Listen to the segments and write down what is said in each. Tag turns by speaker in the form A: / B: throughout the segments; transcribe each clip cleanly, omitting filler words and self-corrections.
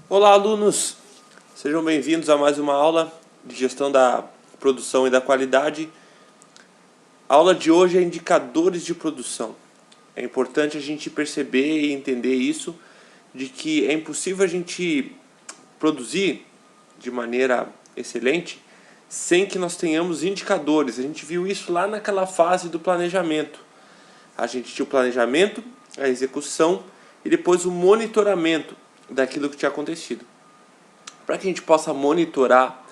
A: Olá, alunos! Sejam bem-vindos a mais uma aula de gestão da produção e da qualidade. A aula de hoje é indicadores de produção. É importante a gente perceber e entender isso, de que é impossível a gente produzir de maneira excelente sem que nós tenhamos indicadores. A gente viu isso lá naquela fase do planejamento. A gente tinha o planejamento, a execução e depois o monitoramento daquilo que tinha acontecido. Para que a gente possa monitorar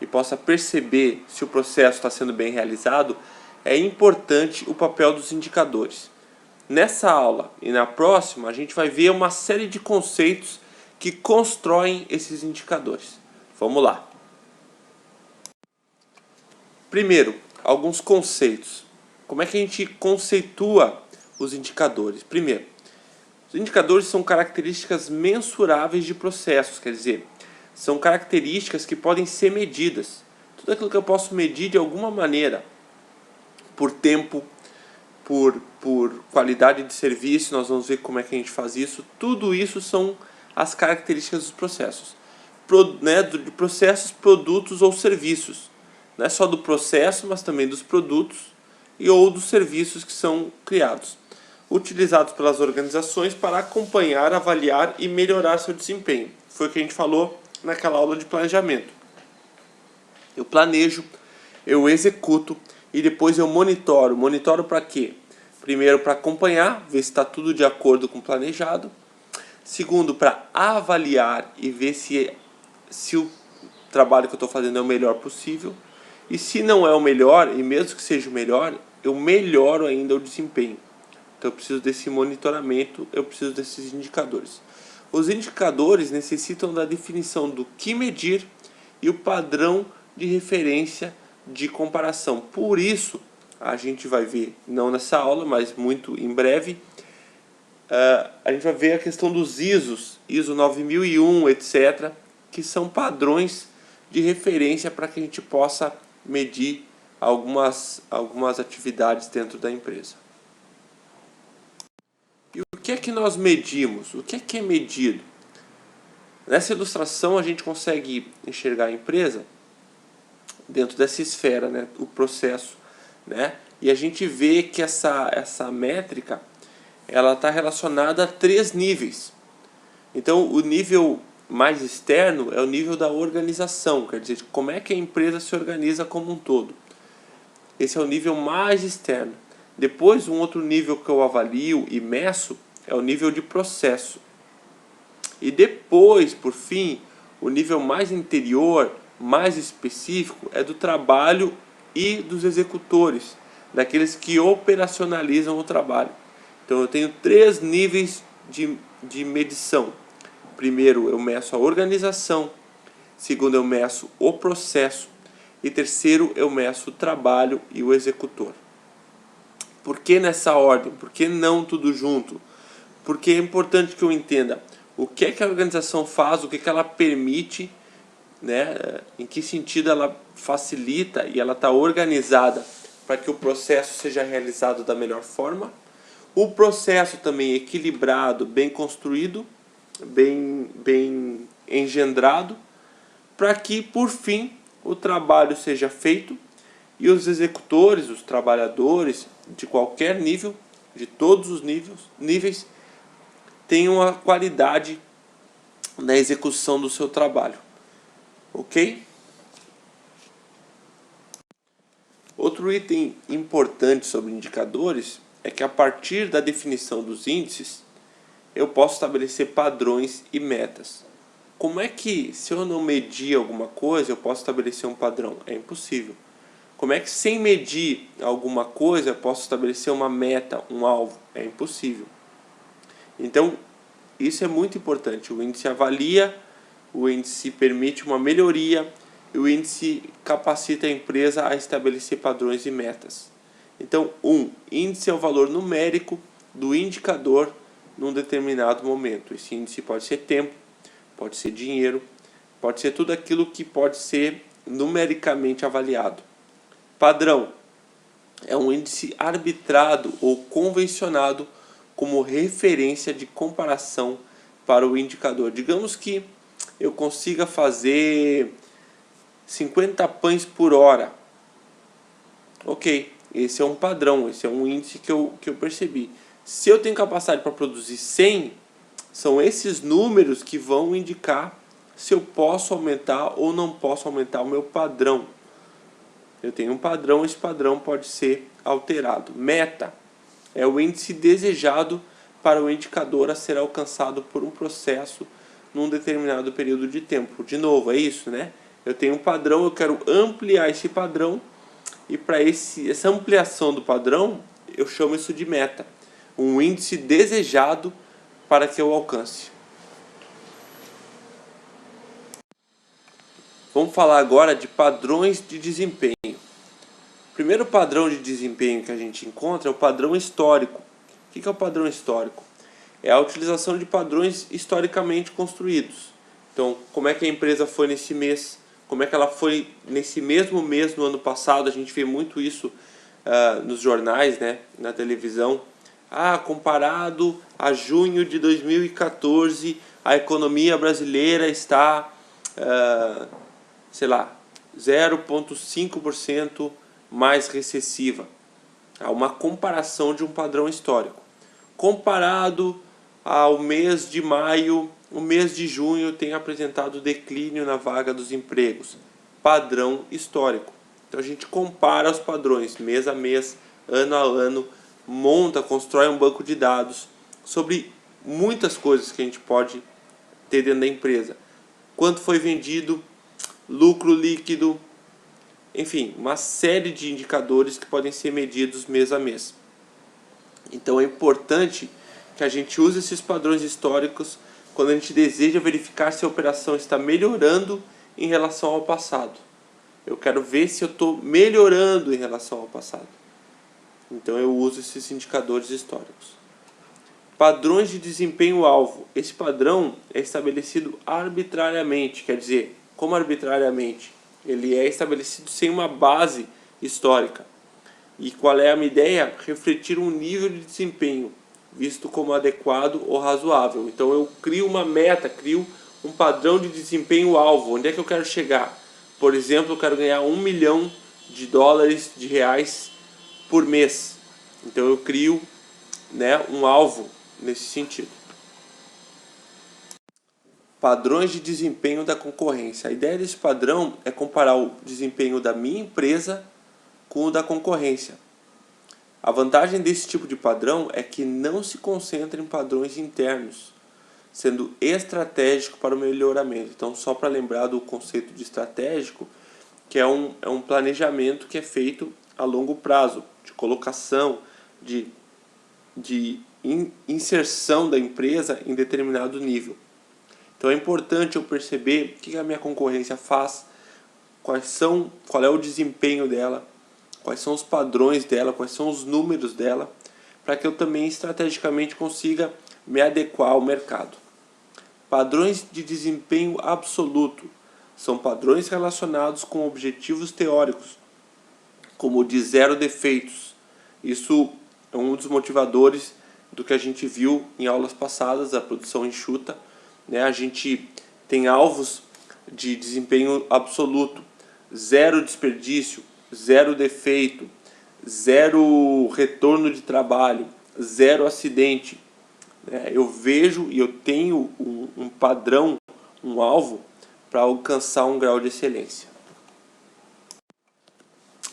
A: e possa perceber se o processo está sendo bem realizado, é importante o papel dos indicadores. Nessa aula e na próxima, a gente vai ver uma série de conceitos que constroem esses indicadores. Vamos lá. Primeiro, alguns conceitos. Como é que a gente conceitua os indicadores? Primeiro, os indicadores são características mensuráveis de processos, quer dizer, são características que podem ser medidas. Tudo aquilo que eu posso medir de alguma maneira, por tempo, por qualidade de serviço, nós vamos ver como é que a gente faz isso. Tudo isso são as características dos processos. De processos, produtos ou serviços. Não é só do processo, mas também dos produtos ou dos serviços que são criados, utilizados pelas organizações para acompanhar, avaliar e melhorar seu desempenho. Foi o que a gente falou naquela aula de planejamento. Eu planejo, eu executo e depois eu monitoro. Monitoro para quê? Primeiro, para acompanhar, ver se está tudo de acordo com o planejado. Segundo, para avaliar e ver se o trabalho que eu estou fazendo é o melhor possível. E se não é o melhor, e mesmo que seja o melhor, eu melhoro ainda o desempenho. Então eu preciso desse monitoramento, eu preciso desses indicadores. Os indicadores necessitam da definição do que medir e o padrão de referência de comparação. Por isso, a gente vai ver, não nessa aula, mas muito em breve, a gente vai ver a questão dos ISOs, ISO 9001, etc., que são padrões de referência para que a gente possa medir algumas atividades dentro da empresa. E o que é que nós medimos? O que é medido? Nessa ilustração a gente consegue enxergar a empresa dentro dessa esfera, né? O processo, né? E a gente vê que essa métrica ela está relacionada a 3 níveis. Então o nível mais externo é o nível da organização, quer dizer, como é que a empresa se organiza como um todo. Esse é o nível mais externo. Depois, um outro nível que eu avalio e meço é o nível de processo. E depois, por fim, o nível mais interior, mais específico, é do trabalho e dos executores, daqueles que operacionalizam o trabalho. Então eu tenho 3 níveis de medição. Primeiro, eu meço a organização. Segundo, eu meço o processo. E terceiro, eu meço o trabalho e o executor. Por que nessa ordem? Por que não tudo junto? Porque é importante que eu entenda o que é que a organização faz, o que é que ela permite, né? Em que sentido ela facilita e ela está organizada para que o processo seja realizado da melhor forma. O processo também equilibrado, bem construído, bem engendrado, para que, por fim, o trabalho seja feito e os executores, os trabalhadores de qualquer nível, de todos os níveis, tenham a qualidade na execução do seu trabalho. Ok? Outro item importante sobre indicadores é que a partir da definição dos índices, eu posso estabelecer padrões e metas. Como é que, se eu não medir alguma coisa, eu posso estabelecer um padrão? É impossível. Como é que, sem medir alguma coisa, eu posso estabelecer uma meta, um alvo? É impossível. Então, isso é muito importante. O índice avalia, o índice permite uma melhoria e o índice capacita a empresa a estabelecer padrões e metas. Então, índice é o valor numérico do indicador num determinado momento. Esse índice pode ser tempo, pode ser dinheiro, pode ser tudo aquilo que pode ser numericamente avaliado. Padrão é um índice arbitrado ou convencionado como referência de comparação para o indicador. Digamos que eu consiga fazer 50 pães por hora. Ok, esse é um padrão, esse é um índice que eu percebi. Se eu tenho capacidade para produzir 100, são esses números que vão indicar se eu posso aumentar ou não posso aumentar o meu padrão. Eu tenho um padrão, esse padrão pode ser alterado. Meta é o índice desejado para o indicador a ser alcançado por um processo num determinado período de tempo. De novo, é isso, né? Eu tenho um padrão, eu quero ampliar esse padrão, e para essa ampliação do padrão, eu chamo isso de meta. Um índice desejado para que eu alcance. Vamos falar agora de padrões de desempenho. O primeiro padrão de desempenho que a gente encontra é o padrão histórico. O que é o padrão histórico? É a utilização de padrões historicamente construídos. Então, como é que a empresa foi nesse mês? Como é que ela foi nesse mesmo mês no ano passado? A gente vê muito isso nos jornais, né, na televisão. Comparado a junho de 2014, a economia brasileira está, sei lá, 0,5% mais recessiva. Há uma comparação de um padrão histórico. Comparado ao mês de maio, o mês de junho tem apresentado declínio na vaga dos empregos. Padrão histórico. Então a gente compara os padrões mês a mês, ano a ano, constrói um banco de dados sobre muitas coisas que a gente pode ter dentro da empresa. Quanto foi vendido, lucro líquido, enfim, uma série de indicadores que podem ser medidos mês a mês. Então é importante que a gente use esses padrões históricos quando a gente deseja verificar se a operação está melhorando em relação ao passado. Eu quero ver se eu estou melhorando em relação ao passado. Então eu uso esses indicadores históricos. Padrões de desempenho-alvo. Esse padrão é estabelecido arbitrariamente. Quer dizer, como arbitrariamente? Ele é estabelecido sem uma base histórica. E qual é a minha ideia? Refletir um nível de desempenho visto como adequado ou razoável. Então eu crio uma meta, crio um padrão de desempenho-alvo. Onde é que eu quero chegar? Por exemplo, eu quero ganhar $1 milhão de reais por mês. Então eu crio, né, um alvo nesse sentido. Padrões de desempenho da concorrência. A ideia desse padrão é comparar o desempenho da minha empresa com o da concorrência. A vantagem desse tipo de padrão é que não se concentra em padrões internos, sendo estratégico para o melhoramento. Então, só para lembrar do conceito de estratégico, que é um planejamento que é feito a longo prazo, de colocação, de inserção da empresa em determinado nível. Então é importante eu perceber o que a minha concorrência faz, qual é o desempenho dela, quais são os padrões dela, quais são os números dela, para que eu também estrategicamente consiga me adequar ao mercado. Padrões de desempenho absoluto são padrões relacionados com objetivos teóricos, como o de 0 defeitos. Isso é um dos motivadores do que a gente viu em aulas passadas, a produção enxuta. A gente tem alvos de desempenho absoluto, 0 desperdício, 0 defeito, 0 retorno de trabalho, 0 acidente. Eu vejo e eu tenho um padrão, um alvo para alcançar um grau de excelência.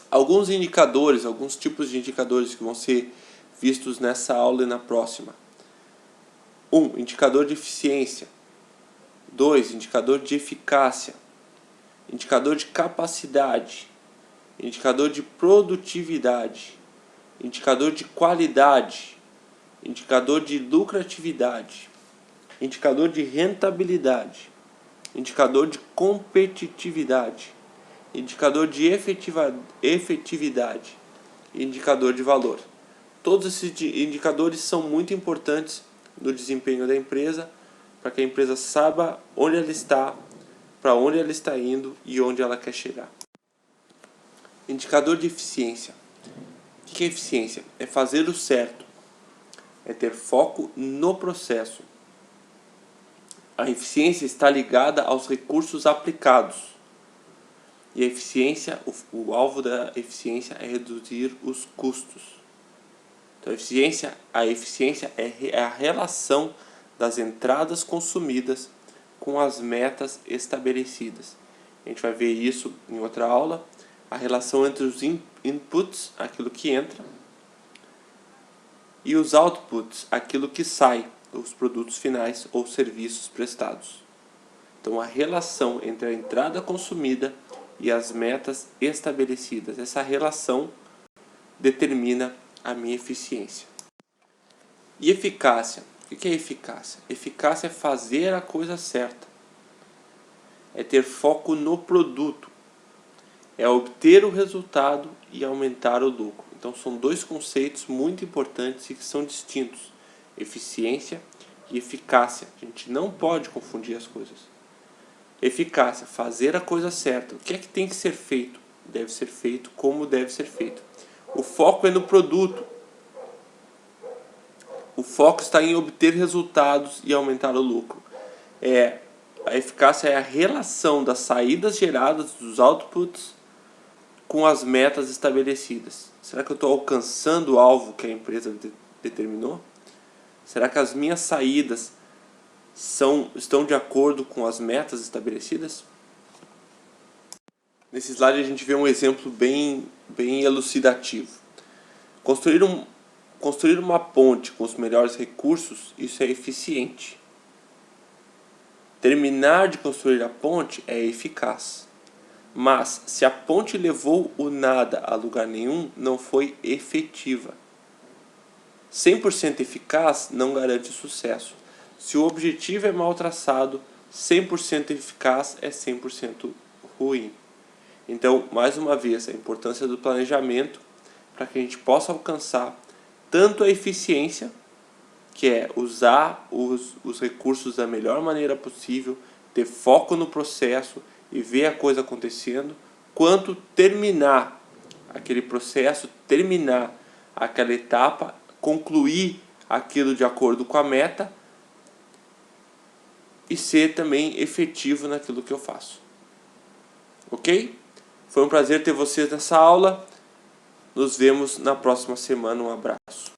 A: Alguns indicadores, alguns tipos de indicadores que vão ser vistos nessa aula e na próxima. 1. Indicador de eficiência. 2. Indicador de eficácia. Indicador de capacidade. Indicador de produtividade. Indicador de qualidade. Indicador de lucratividade. Indicador de rentabilidade. Indicador de competitividade. Indicador de efetividade. Indicador de valor. Todos esses indicadores são muito importantes no desempenho da empresa, para que a empresa saiba onde ela está, para onde ela está indo e onde ela quer chegar. Indicador de eficiência. O que é eficiência? É fazer o certo. É ter foco no processo. A eficiência está ligada aos recursos aplicados. E a eficiência, o alvo da eficiência é reduzir os custos. Então a eficiência é a relação das entradas consumidas com as metas estabelecidas. A gente vai ver isso em outra aula. A relação entre os inputs, aquilo que entra, e os outputs, aquilo que sai, os produtos finais ou serviços prestados. Então a relação entre a entrada consumida e as metas estabelecidas. Essa relação determina a minha eficiência. E eficácia? O que é eficácia? Eficácia é fazer a coisa certa. É ter foco no produto. É obter o resultado e aumentar o lucro. Então são dois conceitos muito importantes e que são distintos. Eficiência e eficácia. A gente não pode confundir as coisas. Eficácia, fazer a coisa certa. O que é que tem que ser feito? Deve ser feito como deve ser feito. O foco é no produto. O foco está em obter resultados e aumentar o lucro. A eficácia é a relação das saídas geradas, dos outputs, com as metas estabelecidas. Será que eu estou alcançando o alvo que a empresa determinou? Será que as minhas saídas estão de acordo com as metas estabelecidas? Nesse slide a gente vê um exemplo bem elucidativo. Construir uma ponte com os melhores recursos, isso é eficiente. Terminar de construir a ponte é eficaz. Mas, se a ponte levou o nada a lugar nenhum, não foi efetiva. 100% eficaz não garante sucesso. Se o objetivo é mal traçado, 100% eficaz é 100% ruim. Então, mais uma vez, a importância do planejamento para que a gente possa alcançar tanto a eficiência, que é usar os recursos da melhor maneira possível, ter foco no processo e ver a coisa acontecendo, quanto terminar aquele processo, terminar aquela etapa, concluir aquilo de acordo com a meta e ser também efetivo naquilo que eu faço. Ok? Foi um prazer ter vocês nessa aula. Nos vemos na próxima semana. Um abraço.